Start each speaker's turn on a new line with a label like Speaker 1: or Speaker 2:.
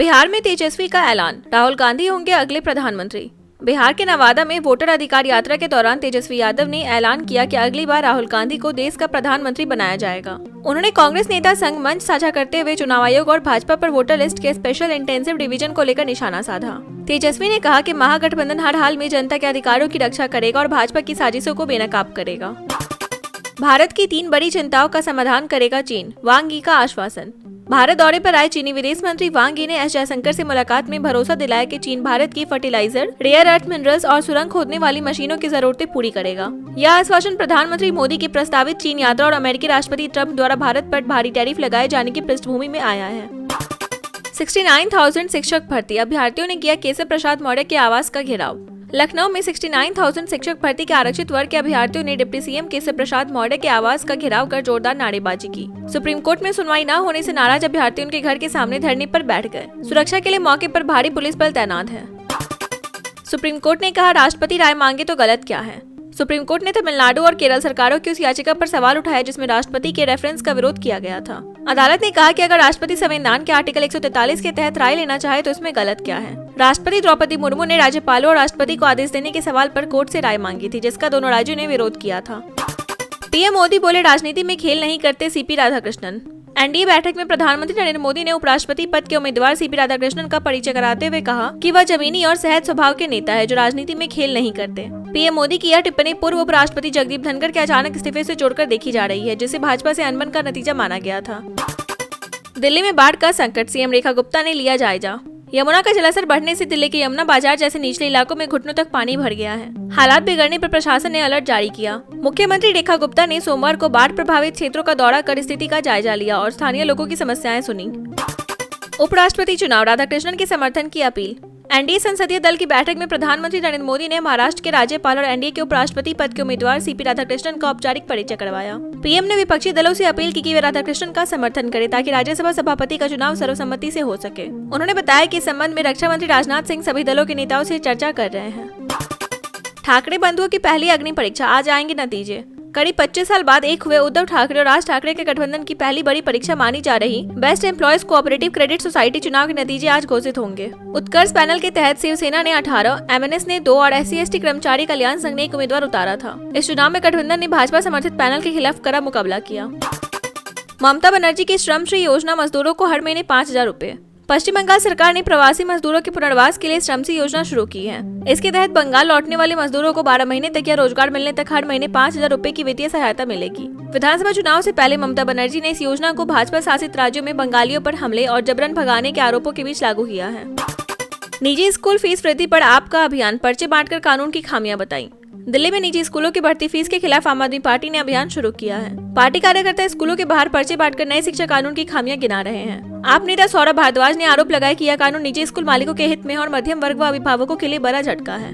Speaker 1: बिहार में तेजस्वी का ऐलान, राहुल गांधी होंगे अगले प्रधानमंत्री। बिहार के नवादा में वोटर अधिकार यात्रा के दौरान तेजस्वी यादव ने ऐलान किया कि अगली बार राहुल गांधी को देश का प्रधानमंत्री बनाया जाएगा। उन्होंने कांग्रेस नेता संग मंच साझा करते हुए चुनाव आयोग और भाजपा पर वोटर लिस्ट के स्पेशल इंटेंसिव डिवीजन को लेकर निशाना साधा। तेजस्वी ने कहा कि महागठबंधन हर हाल में जनता के अधिकारों की रक्षा करेगा और भाजपा की साजिशों को बेनकाब करेगा। भारत की 3 बड़ी चिंताओं का समाधान करेगा चीन, वांग यी का आश्वासन। भारत दौरे पर आए चीनी विदेश मंत्री वांग यी ने एस जयशंकर से मुलाकात में भरोसा दिलाया कि चीन भारत की फर्टिलाइजर, रेयर अर्थ मिनरल्स और सुरंग खोदने वाली मशीनों की जरूरतें पूरी करेगा। यह आश्वासन प्रधानमंत्री मोदी की प्रस्तावित चीन यात्रा और अमेरिकी राष्ट्रपति ट्रंप द्वारा भारत पर भारी टैरिफ लगाए जाने की पृष्ठभूमि में आया है। 69,000 शिक्षक भर्ती, अभ्यर्थियों ने किया केशव प्रसाद मौर्य के आवास का घेराव। लखनऊ में 69,000 शिक्षक भर्ती के आरक्षित वर्ग के अभ्यर्थियों ने डिप्टी सीएम केशव प्रसाद मौर्य के आवास का घेराव कर जोरदार नारेबाजी की। सुप्रीम कोर्ट में सुनवाई न होने से नाराज अभ्यर्थी उनके घर के सामने धरने पर बैठ गए। सुरक्षा के लिए मौके पर भारी पुलिस बल तैनात है। सुप्रीम कोर्ट ने कहा, राष्ट्रपति राय मांगे तो गलत क्या है। सुप्रीम कोर्ट ने तमिलनाडु और केरल सरकारों की उस याचिका पर सवाल उठाया जिसमें राष्ट्रपति के रेफरेंस का विरोध किया गया था। अदालत ने कहा कि अगर राष्ट्रपति संविधान के आर्टिकल 143 के तहत राय लेना चाहे तो इसमें गलत क्या है। राष्ट्रपति द्रौपदी मुर्मू ने राज्यपालों और राष्ट्रपति को आदेश देने के सवाल पर कोर्ट से राय मांगी थी, जिसका दोनों राज्यों ने विरोध किया था। पीएम मोदी बोले, राजनीति में खेल नहीं करते सीपी राधाकृष्णन। एनडीए बैठक में प्रधानमंत्री नरेंद्र मोदी ने उपराष्ट्रपति पद के उम्मीदवार सीपी राधाकृष्णन का परिचय कराते हुए कहा कि वह जमीनी और सहज स्वभाव के नेता है जो राजनीति में खेल नहीं करते। पीएम मोदी की यह टिप्पणी पूर्व उपराष्ट्रपति जगदीप धनखड़ के अचानक इस्तीफे से जोड़कर देखी जा रही है, जिसे भाजपा से अनबन का नतीजा माना गया था। दिल्ली में बाढ़ का संकट, सीएम रेखा गुप्ता ने लिया जायजा। यमुना का जलस्तर बढ़ने से दिल्ली के यमुना बाजार जैसे निचले इलाकों में घुटनों तक पानी भर गया है। हालात बिगड़ने पर प्रशासन ने अलर्ट जारी किया। मुख्यमंत्री रेखा गुप्ता ने सोमवार को बाढ़ प्रभावित क्षेत्रों का दौरा कर स्थिति का जायजा लिया और स्थानीय लोगों की समस्याएं सुनी। उपराष्ट्रपति चुनाव, राधाकृष्णन के समर्थन की अपील। एनडीए संसदीय दल की बैठक में प्रधानमंत्री नरेंद्र मोदी ने महाराष्ट्र के राज्यपाल और एनडीए के उपराष्ट्रपति पद के उम्मीदवार सीपी राधाकृष्णन का औपचारिक परिचय करवाया। पीएम ने विपक्षी दलों से अपील की कि वे राधाकृष्णन का समर्थन करें ताकि राज्यसभा सभापति का चुनाव सर्वसम्मति से हो सके। उन्होंने बताया कि इस संबंध में रक्षा मंत्री राजनाथ सिंह सभी दलों के नेताओं से चर्चा कर रहे हैं। ठाकरे बंधुओं की पहली अग्नि परीक्षा, आज आएंगे नतीजे। करीब 25 साल बाद एक हुए उद्धव ठाकरे और राज ठाकरे के गठबंधन की पहली बड़ी परीक्षा मानी जा रही best employees cooperative credit society चुनाव के नतीजे आज घोषित होंगे। उत्कर्ष पैनल के तहत शिवसेना ने 18, एमएनएस ने 2 और SC/ST कर्मचारी कल्याण संघ ने एक उम्मीदवार उतारा था। इस चुनाव में गठबंधन ने भाजपा समर्थित पैनल के खिलाफ कड़ा मुकाबला किया। ममता बनर्जी की श्रमश्री योजना, मजदूरों को हर महीने 5,000 रूपए। पश्चिम बंगाल सरकार ने प्रवासी मजदूरों के पुनर्वास के लिए श्रमश्री योजना शुरू की है। इसके तहत बंगाल लौटने वाले मजदूरों को 12 महीने तक या रोजगार मिलने तक हर महीने 5,000 रूपए की वित्तीय सहायता मिलेगी। विधानसभा चुनाव से पहले ममता बनर्जी ने इस योजना को भाजपा शासित राज्यों में बंगालियों पर हमले और जबरन भगाने के आरोपों के बीच लागू किया है। निजी स्कूल फीस वृद्धि पर आपका अभियान, पर्चे बांटकर कानून की खामियां बताई। दिल्ली में निजी स्कूलों की बढ़ती फीस के खिलाफ आम आदमी पार्टी ने अभियान शुरू किया है। पार्टी कार्यकर्ता स्कूलों के बाहर पर्चे बांटकर नए शिक्षा कानून की खामियां गिना रहे हैं। आप नेता सौरभ भारद्वाज ने आरोप लगाया कि यह कानून निजी स्कूल मालिकों के हित में है और मध्यम वर्ग व अभिभावकों के लिए बड़ा झटका है।